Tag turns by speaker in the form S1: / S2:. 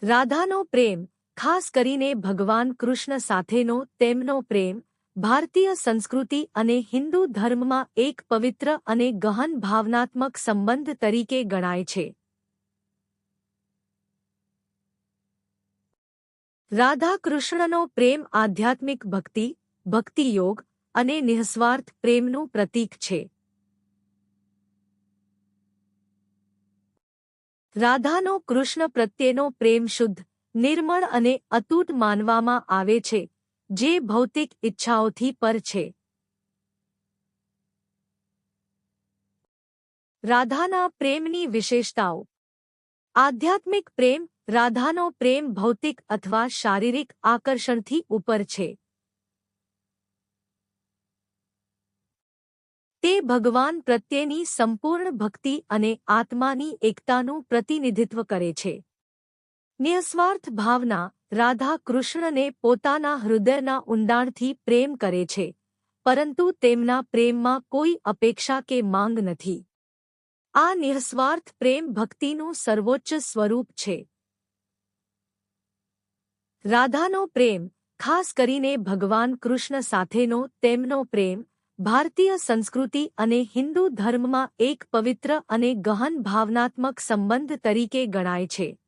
S1: રાધાનો પ્રેમ, ખાસ કરીને ભગવાન કૃષ્ણ સાથેનો તેમનો પ્રેમ, ભારતીય સંસ્કૃતિ અને હિન્દુ ધર્મમાં એક પવિત્ર અને ગહન ભાવનાત્મક સંબંધ તરીકે ગણાય છે. રાધા કૃષ્ણનો પ્રેમ આધ્યાત્મિક ભક્તિ, ભક્તિયોગ અને નિઃસ્વાર્થ પ્રેમનું પ્રતીક છે. રાધાનો કૃષ્ણ પ્રત્યેનો પ્રેમ શુદ્ધ, નિર્મળ અને અતૂટ માનવામાં આવે છે, જે ભૌતિક ઈચ્છાઓથી પર છે. રાધાના પ્રેમની વિશેષતાઓ. આધ્યાત્મિક પ્રેમ. રાધાનો પ્રેમ ભૌતિક અથવા શારીરિક આકર્ષણથી ઉપર છે. તે ભગવાન પ્રત્યેની સંપૂર્ણ ભક્તિ અને આત્માની એકતાનું પ્રતિનિધિત્વ કરે છે. નિઃસ્વાર્થ ભાવના. રાધા કૃષ્ણને પોતાના હૃદયના ઊંડાણથી પ્રેમ કરે છે, પરંતુ તેમના પ્રેમમાં કોઈ અપેક્ષા કે માંગ નથી. આ નિઃસ્વાર્થ પ્રેમ ભક્તિનું સર્વોચ્ચ સ્વરૂપ છે. રાધાનો પ્રેમ, ખાસ કરીને ભગવાન કૃષ્ણ સાથેનો તેમનો પ્રેમ, ભારતીય સંસ્કૃતિ અને હિન્દુ ધર્મમાં એક પવિત્ર અને ગહન ભાવનાત્મક સંબંધ તરીકે ગણાય છે.